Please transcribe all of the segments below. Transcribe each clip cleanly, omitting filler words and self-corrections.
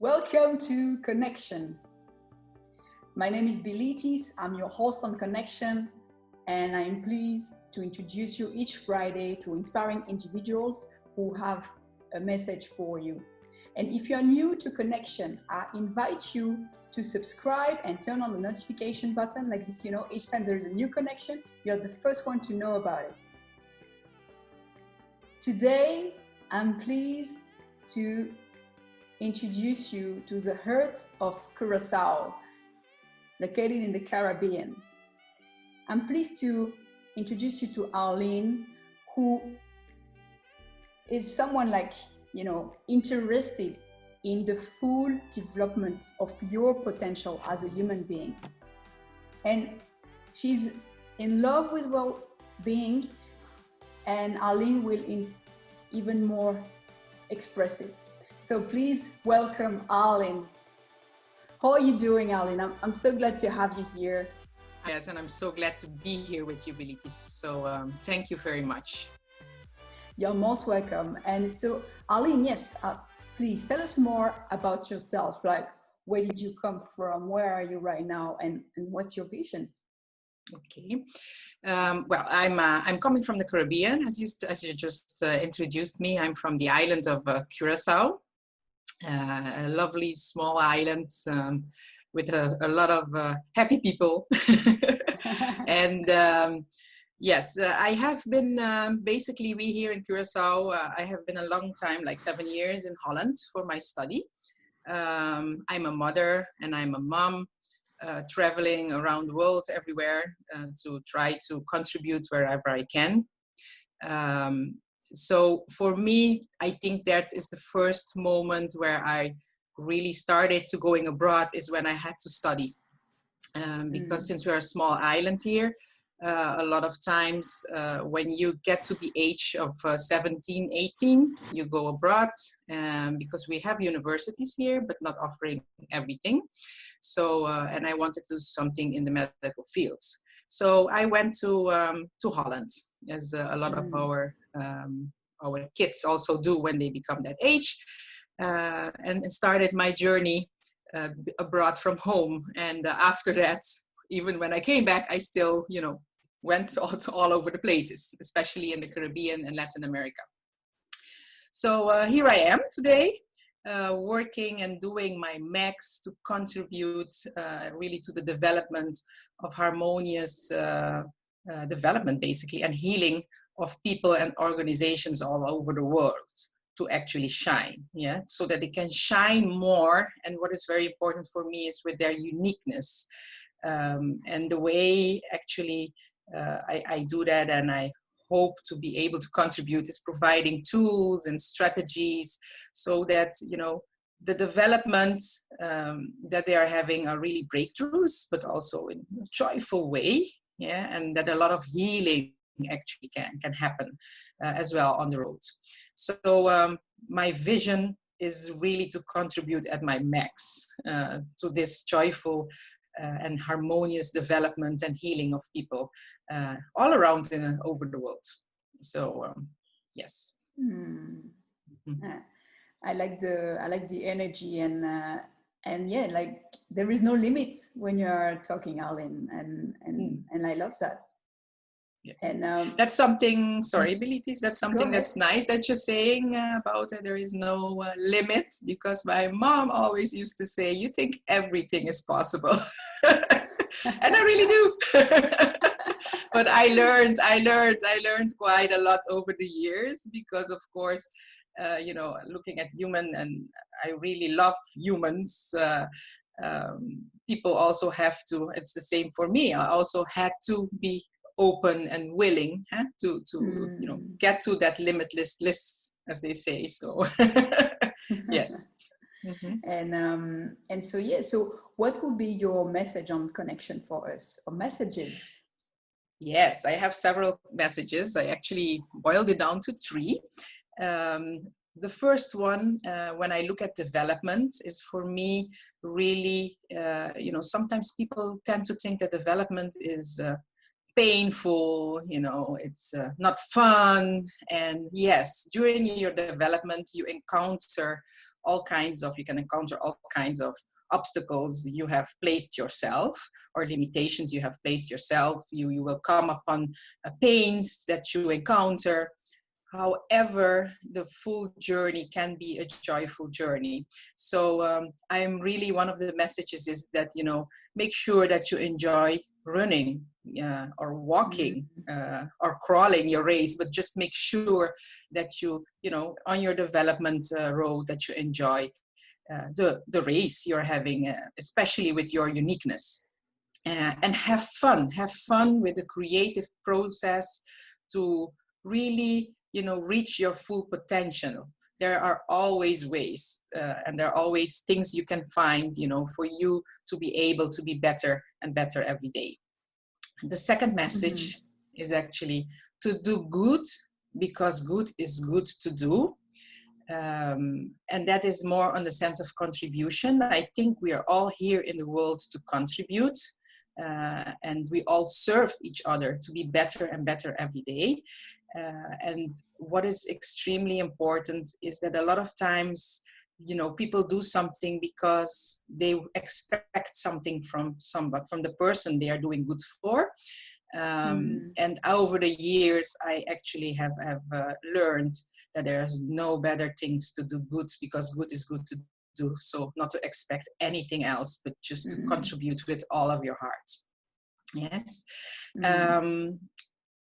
Welcome to Connection. My name is Bilitis. I'm your host on Connection, and I am pleased to introduce you each Friday to inspiring individuals who have a message for you. And if you're new to Connection, I invite you to subscribe and turn on the notification button like this. Each time there is a new connection, you're the first one to know about it. Today, I'm pleased to introduce you to the heart of Curacao, located in the Caribbean. I'm pleased to introduce you to Arlene, who is someone interested in the full development of your potential as a human being. And she's in love with well-being, and Arlene will even more express it. So please welcome Arlene. How are you doing, Arlene? I'm so glad to have you here. Yes, and I'm so glad to be here with you, Bilitis. So thank you very much. You're most welcome. And so, Arlene, yes, please tell us more about yourself. Like, where did you come from? Where are you right now? And what's your vision? Okay. Well, I'm coming from the Caribbean, as you just introduced me. I'm from the island of Curacao, a lovely small island with a lot of happy people. And yes, I have been, basically we here in Curacao, I have been a long time, like 7 years in Holland for my study. I'm a mother and I'm a mom, traveling around the world everywhere to try to contribute wherever I can. So for me, I think that is the first moment where I really started to going abroad is when I had to study. Because since we're a small island here, a lot of times when you get to the age of 17, 18, you go abroad because we have universities here, but not offering everything. So, and I wanted to do something in the medical fields. So I went to Holland, as a lot of our kids also do when they become that age, and started my journey abroad from home. And after that, even when I came back, I still, went all over the places, especially in the Caribbean and Latin America. So here I am today, working and doing my max to contribute really to the development of harmonious development, basically, and healing of people and organizations all over the world to actually shine, so that they can shine more. And what is very important for me is with their uniqueness. And the way actually I do that, and I hope to be able to contribute, is providing tools and strategies so that, the development that they are having are really breakthroughs, but also in a joyful way, and that a lot of healing actually can happen as well on the road. So my vision is really to contribute at my max to this joyful and harmonious development and healing of people all around over the world. So yes. I like the energy and yeah, like there is no limit when you're talking, Arlene, and I love that. Yeah. And that's something, sorry, Bilitis, that's something that's nice that you're saying about it. There is no limit, because my mom always used to say, you think everything is possible. And I really do. But I learned quite a lot over the years, because of course, looking at human, and I really love humans, people also have to, it's the same for me. I also had to be open and willing to get to that limitless list, as they say. So yes. And so so what would be your message on connection for us, or messages? Yes, I have several messages. I actually boiled it down to 3. The first one, when I look at development, is for me really, sometimes people tend to think that development is painful, you know, it's not fun. And yes, during your development, you can encounter all kinds of obstacles you have placed yourself, or limitations you have placed yourself. You will come upon pains that you encounter. However, the full journey can be a joyful journey. So I'm really, one of the messages is that, you know, make sure that you enjoy running or walking or crawling your race, but just make sure that you know, on your development road, that you enjoy the race you're having, especially with your uniqueness. And have fun with the creative process to really, you know, reach your full potential. There are always ways and there are always things you can find, you know, for you to be able to be better and better every day. The second message is actually to do good, because good is good to do. And that is more on the sense of contribution. I think we are all here in the world to contribute. And we all serve each other to be better and better every day. And what is extremely important is that a lot of times, you know, people do something because they expect something from somebody, from the person they are doing good for. And over the years, I actually have learned that there's no better things to do good, because good is good to do. So not to expect anything else, but just to contribute with all of your heart. Yes.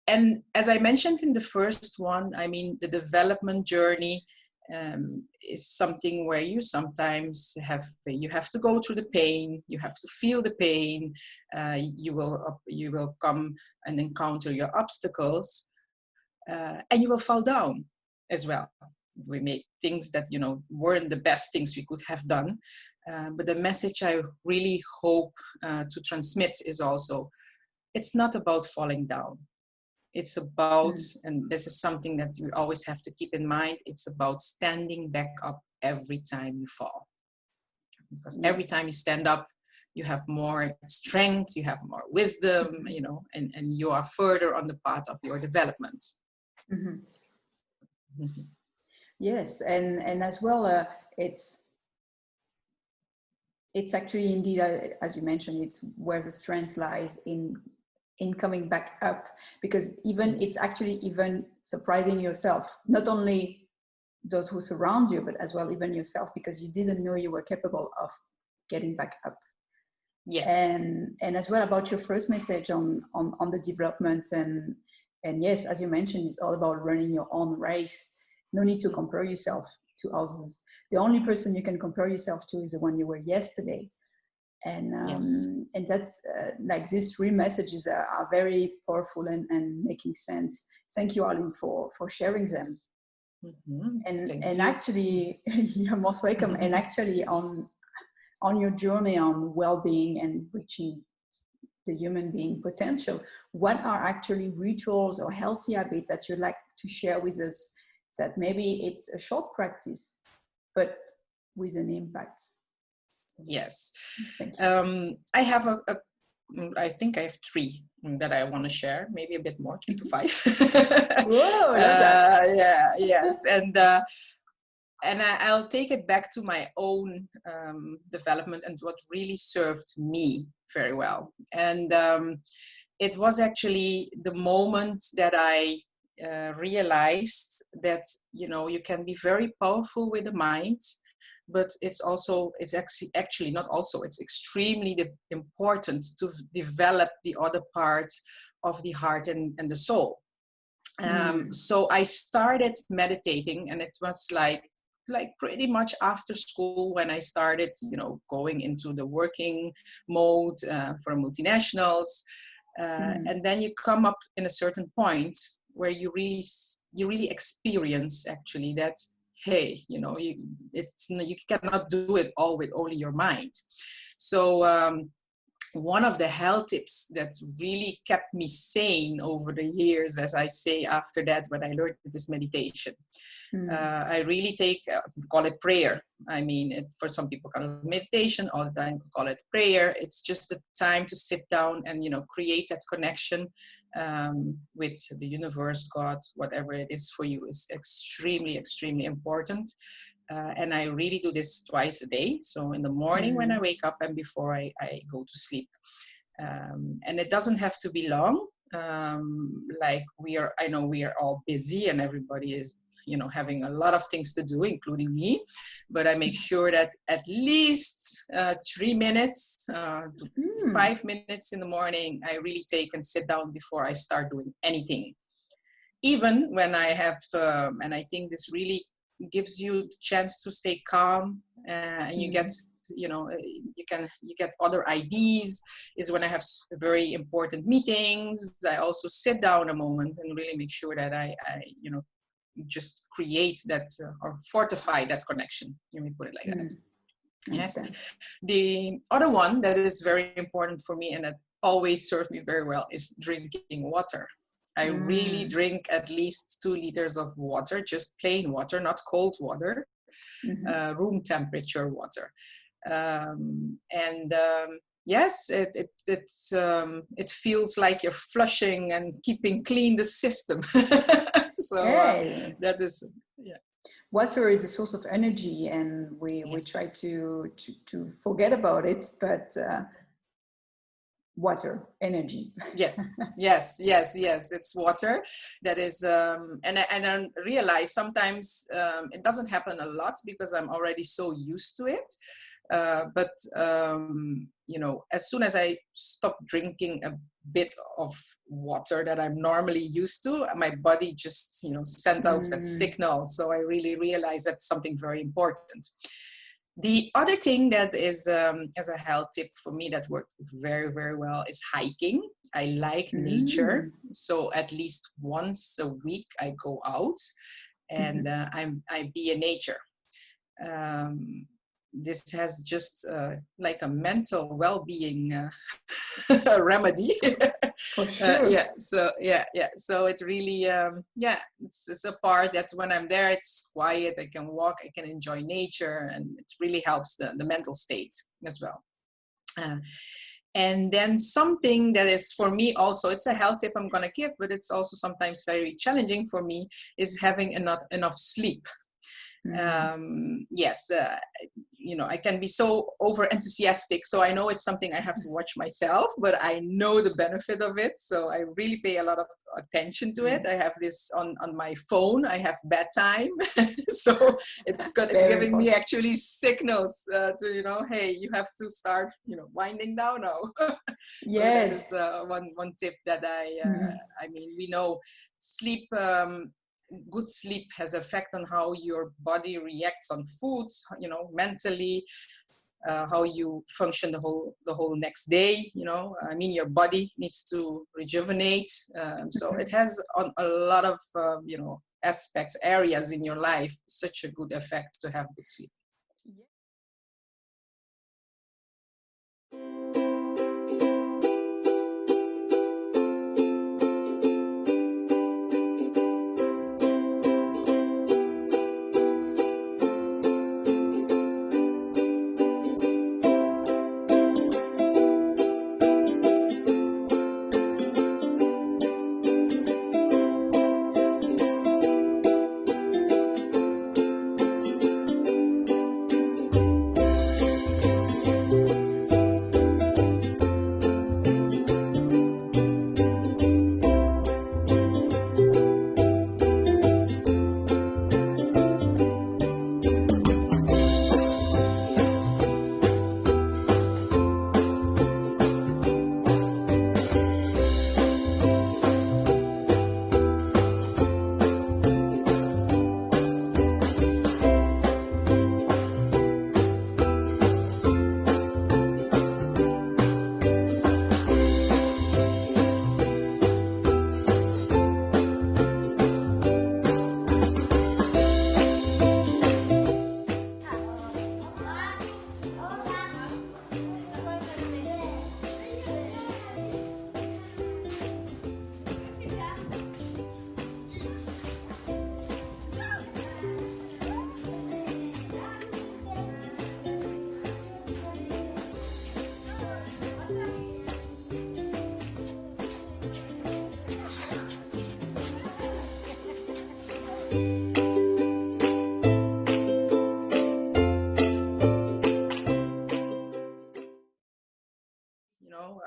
And as I mentioned in the first one, I mean, the development journey is something where you sometimes have to go through the pain. You have to feel the pain. You will come and encounter your obstacles, and you will fall down as well. We make things that, you know, weren't the best things we could have done. But the message I really hope to transmit is also, it's not about falling down. It's about, and this is something that you always have to keep in mind, it's about standing back up every time you fall. Because every time you stand up, you have more strength, you have more wisdom, you know, and you are further on the path of your development. Yes, and as well, it's actually indeed, as you mentioned, it's where the strength lies in coming back up, because it's actually even surprising yourself, not only those who surround you, but as well even yourself, because you didn't know you were capable of getting back up. Yes. And as well about your first message on the development, and yes, as you mentioned, it's all about running your own race. No need to compare yourself to others. The only person you can compare yourself to is the one you were yesterday. And and that's like these three messages are very powerful and making sense. Thank you, Arlene, for sharing them. And actually, you're most welcome. And actually, on your journey on well-being and reaching the human being potential, what are actually rituals or healthy habits that you'd like to share with us? That maybe it's a short practice, but with an impact. Yes. I have I think I have three that I want to share, maybe a bit more, 3 to 5. Whoa, love that. Yeah, yes. And I'll take it back to my own development and what really served me very well. And it was actually the moment that I realized that, you know, you can be very powerful with the mind, but it's extremely important to develop the other part of the heart and the soul. So I started meditating, and it was like pretty much after school when I started, you know, going into the working mode for multinationals. And then you come up in a certain point where you really experience actually that, hey, you know, you cannot do it all with only your mind. So one of the health tips that really kept me sane over the years, as I say after that, when I learned this meditation. I really call it prayer. I mean, for some people call it meditation, all the time call it prayer. It's just the time to sit down and, create that connection with the universe, God, whatever it is for you is extremely, extremely important. And I really do this twice a day. So in the morning when I wake up and before I go to sleep. And it doesn't have to be long. I know we are all busy and everybody is, having a lot of things to do, including me. But I make sure that at least 3 minutes to 5 minutes in the morning, I really take and sit down before I start doing anything. Even when I have, and I think this really gives you the chance to stay calm, and you get, you get other ideas, is when I have very important meetings. I also sit down a moment and really make sure that I just create that or fortify that connection. Let me put it like that. Yes. The other one that is very important for me and that always served me very well is drinking water. I really drink at least 2 liters of water, just plain water, not cold water, room temperature water. Yes, it feels like you're flushing and keeping clean the system. So that is, yeah. Water is a source of energy, and we try to forget about it, but water, energy. Yes, it's water. That is, and I realize sometimes it doesn't happen a lot because I'm already so used to it. But as soon as I stop drinking a bit of water that I'm normally used to, my body just, sent out that signal. So I really realize that's something very important. The other thing that is, as a health tip for me that worked very, very well is hiking. I like nature. So at least once a week I go out and I be in nature. This has just like a mental well-being remedy. For sure. So it really, it's a part that when I'm there, it's quiet, I can walk, I can enjoy nature, and it really helps the mental state as well. And then something that is for me also, it's a health tip I'm going to give, but it's also sometimes very challenging for me, is having enough sleep. I can be so over enthusiastic, so I know it's something I have to watch myself, but I know the benefit of it, so I really pay a lot of attention to it. I have this on my phone. I have bedtime. So it's giving me actually signals to hey, you have to start winding down now. So yes, that is one tip that I mean, we know sleep, good sleep has effect on how your body reacts on food, mentally, how you function the whole next day. I mean, your body needs to rejuvenate. So it has on a lot of aspects, areas in your life, such a good effect to have good sleep.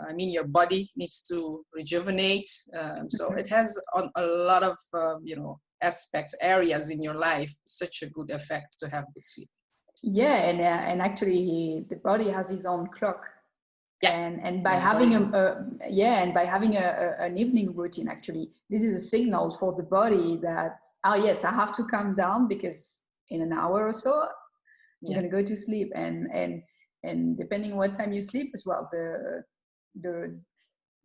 I mean, your body needs to rejuvenate. So it has on a lot of, aspects, areas in your life, such a good effect to have good sleep. Yeah, and actually the body has its own clock. Yeah. And by having an evening routine, actually, this is a signal for the body that, oh yes, I have to calm down because in an hour or so I'm going to go to sleep. And depending what time you sleep as well, the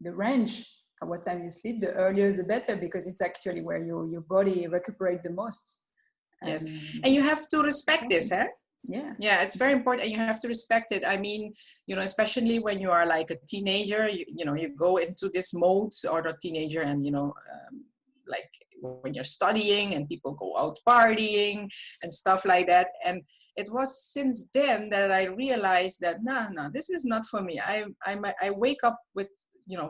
range of what time you sleep, the earlier the better, because it's actually where your body recuperates the most. Yes, and you have to respect this, huh? Yeah, it's very important, and you have to respect it. I mean, especially when you are like a teenager, you go into this mode, or a teenager, and like when you're studying and people go out partying and stuff like that. And it was since then that I realized that no, this is not for me. I wake up with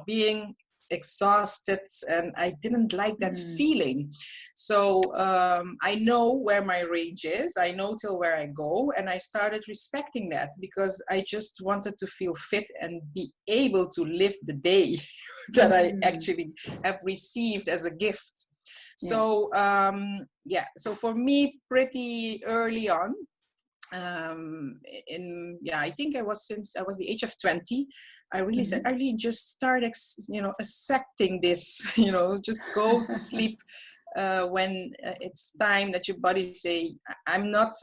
being exhausted, and I didn't like that feeling. So I know where my range is, I know till where I go, and I started respecting that, because I just wanted to feel fit and be able to live the day that I actually have received as a gift. So so for me, pretty early on, I think since I was the age of 20, I really said, Arlene, just start accepting this, just go to sleep when it's time that your body say. I'm not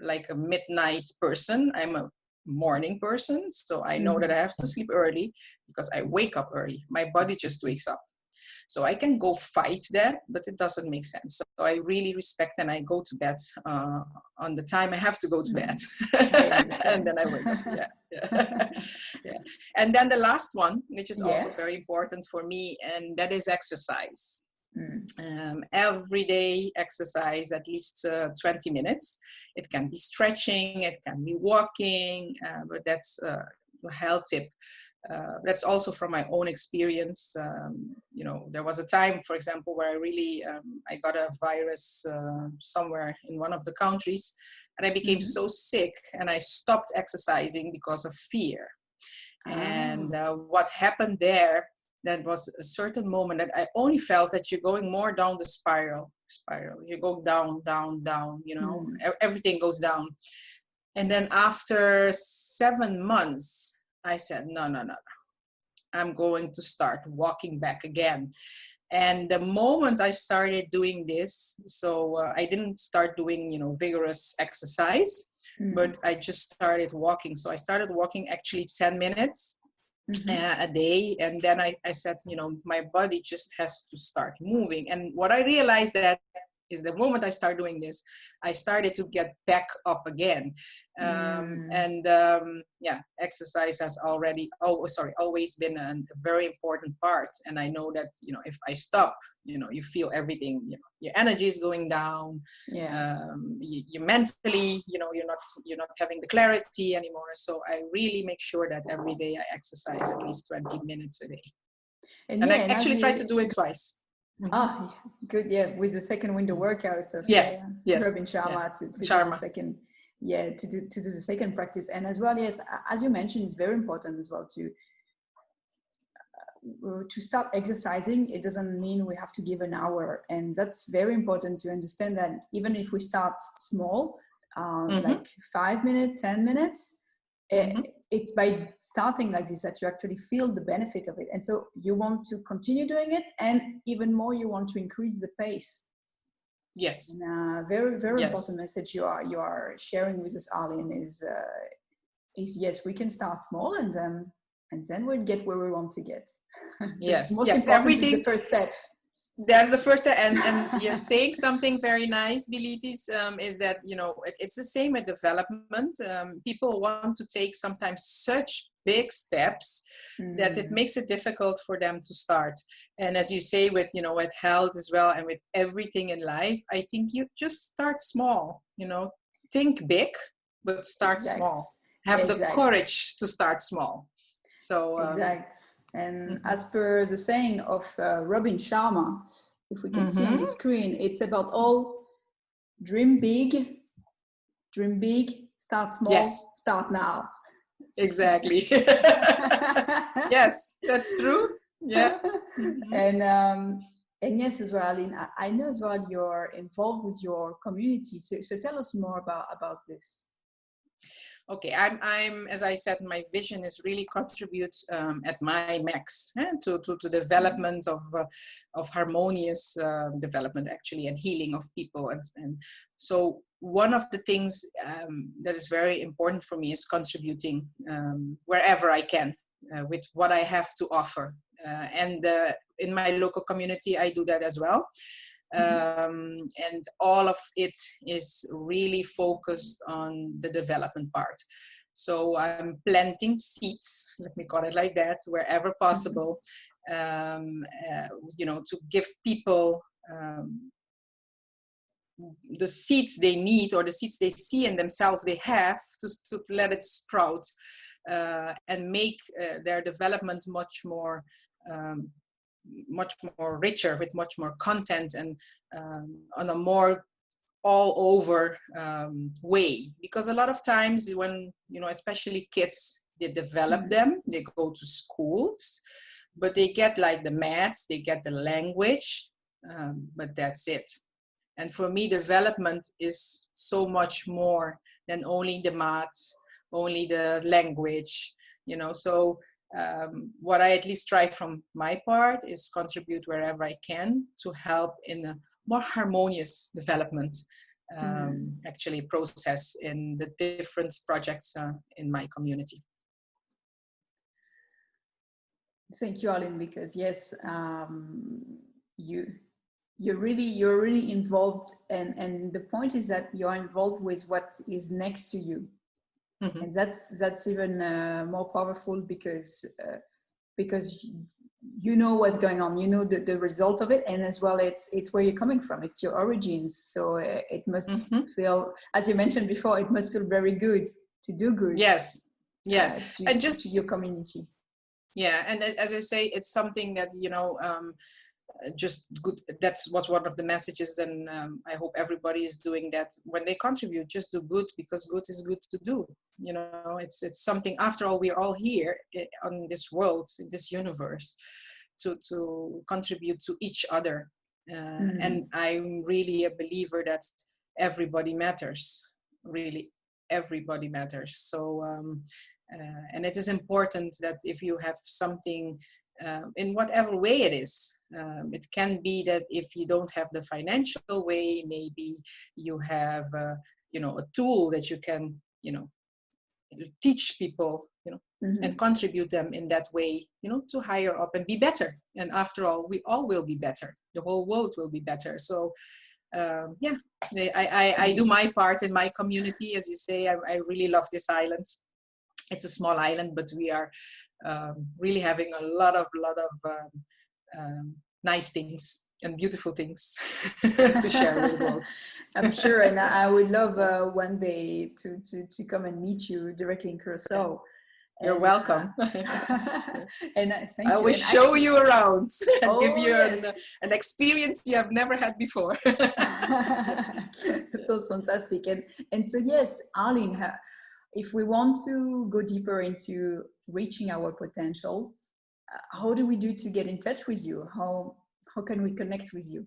like a midnight person, I'm a morning person, so I know that I have to sleep early because I wake up early. My body just wakes up. So I can go fight that, but it doesn't make sense. So I really respect, and I go to bed on the time I have to go to bed. And then I wake up. Yeah. And then the last one, which is also very important for me, and that is exercise. Every day exercise, at least 20 minutes. It can be stretching, it can be walking, but that's a health tip. That's also from my own experience. There was a time, for example, where I really, I got a virus somewhere in one of the countries, and I became so sick, and I stopped exercising because of fear. And what happened there, that was a certain moment that I only felt that you're going more down the spiral. You go down, everything goes down. And then after 7 months, I said, no, I'm going to start walking back again. And the moment I started doing this, so I didn't start doing, vigorous exercise, but I just started walking. So I started walking actually 10 minutes a day. And then I said, my body just has to start moving. And what I realized that is the moment I started doing this, I started to get back up again. Exercise has always been a very important part. And I know that, if I stop, you feel everything, your energy is going down. You mentally, you're not having the clarity anymore. So I really make sure that every day I exercise at least 20 minutes a day. And I actually try to do it twice. Good. Yeah, with the second window workout of Robin Sharma to do the second, to do the second practice. And as well, yes, as you mentioned, it's very important as well to start exercising. It doesn't mean we have to give an hour, and that's very important to understand that even if we start small, like 5 minutes, 10 minutes. It's by starting like this that you actually feel the benefit of it, and so you want to continue doing it, and even more you want to increase the pace. Yes. And very important message you are sharing with us, Arlene, is yes, we can start small, and then we'll get where we want to get. Yes. Most important is the first step. That's the first step, and you're saying something very nice, Bilitis, is that, it's the same with development. People want to take sometimes such big steps that it makes it difficult for them to start. And as you say, with, with health as well, and with everything in life, I think you just start small, think big, but start small. Have the courage to start small. So And as per the saying of Robin Sharma, if we can see on the screen, it's about all dream big, start small, start now. Exactly. Yes, that's true. Yeah. And yes, as well, Arlene, I know as well you're involved with your community. So tell us more about this. Okay, I'm as I said, my vision is really contribute at my max to development of harmonious development actually, and healing of people, and so one of the things that is very important for me is contributing wherever I can with what I have to offer, and in my local community I do that as well. And all of it is really focused on the development part. So I'm planting seeds, let me call it like that, wherever possible, to give people the seeds they need, or the seeds they see in themselves they have, to let it sprout and make their development much more richer, with much more content, and on a more all over way. Because a lot of times when, especially kids, they develop them, they go to schools, but they get like the maths, they get the language, but that's it. And for me, development is so much more than only the maths, only the language, so what I at least try from my part is contribute wherever I can to help in a more harmonious development actually process in the different projects in my community. Thank you, Arlene, because yes, you're really involved, and the point is that you're involved with what is next to you. Mm-hmm. And that's even more powerful because you know what's going on, the result of it, and as well it's where you're coming from, it's your origins. So it must feel, as you mentioned before, it must feel very good to do good. Yes, and just to your community. Yeah, and as I say, it's something that just good. That was one of the messages, and I hope everybody is doing that. When they contribute, just do good, because good is good to do. It's something. After all, we're all here on this world, in this universe, to contribute to each other. And I'm really a believer that everybody matters. Really, everybody matters. So, and it is important that if you have something, in whatever way it is, it can be that if you don't have the financial way, maybe you have a tool that you can teach people, and contribute them in that way, to higher up and be better. And after all, we all will be better, the whole world will be better. So I do my part in my community. As you say, I really love this island. It's a small island, but we are really having a lot of nice things and beautiful things to share with the world. I'm sure, and I would love one day to come and meet you directly in Curacao. You're welcome. And thank I you. will show you around and give you yes. an experience you have never had before. That sounds fantastic. And so yes, Arlene, if we want to go deeper into reaching our potential, how do we do to get in touch with you? How can we connect with you?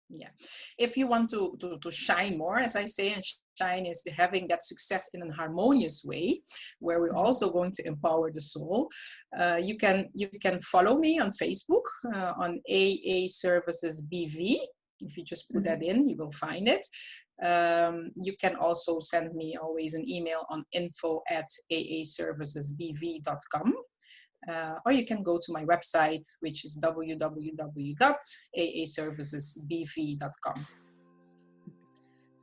Yeah, if you want to shine more, as I say, and shine is having that success in a harmonious way, where we're also going to empower the soul. You can follow me on Facebook on AA Services BV. If you just put that in, you will find it. You can also send me always an email on info@aaservicesbv.com. Or you can go to my website, which is www.aaservicesbv.com.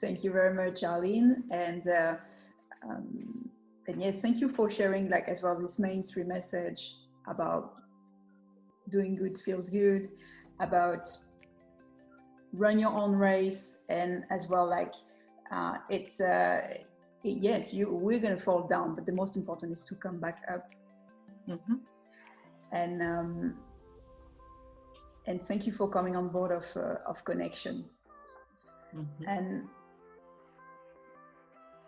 Thank you very much, Arlene. And yes, thank you for sharing, like, as well, this mainstream message about doing good feels good, about run your own race, and as well, like, yes, we're going to fall down, but the most important is to come back up. And thank you for coming on board of Connection.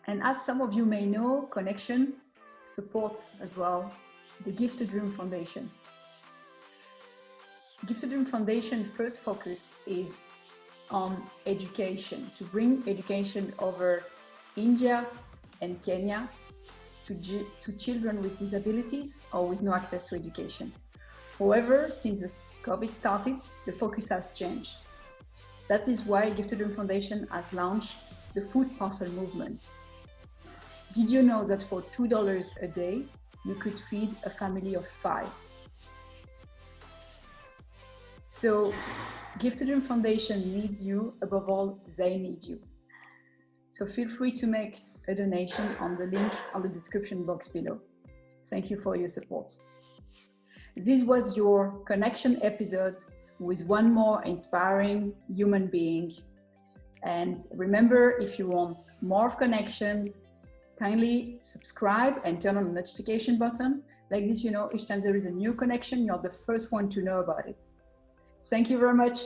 And as some of you may know, Connection supports as well the Gift to Dream Foundation. Gift to Dream Foundation first focus is on education, to bring education over India and Kenya to children with disabilities or with no access to education. However, since COVID started, the focus has changed. That is why Gift to Dream Foundation has launched the food parcel movement. Did you know that for $2 a day, you could feed a family of 5? So Gift to Dream Foundation needs you, above all, they need you. So feel free to make a donation on the link on the description box below. Thank you for your support. This was your connection episode with one more inspiring human being. And remember, if you want more of connection, kindly subscribe and turn on the notification button. Like this, you know, each time there is a new connection, you're the first one to know about it. Thank you very much.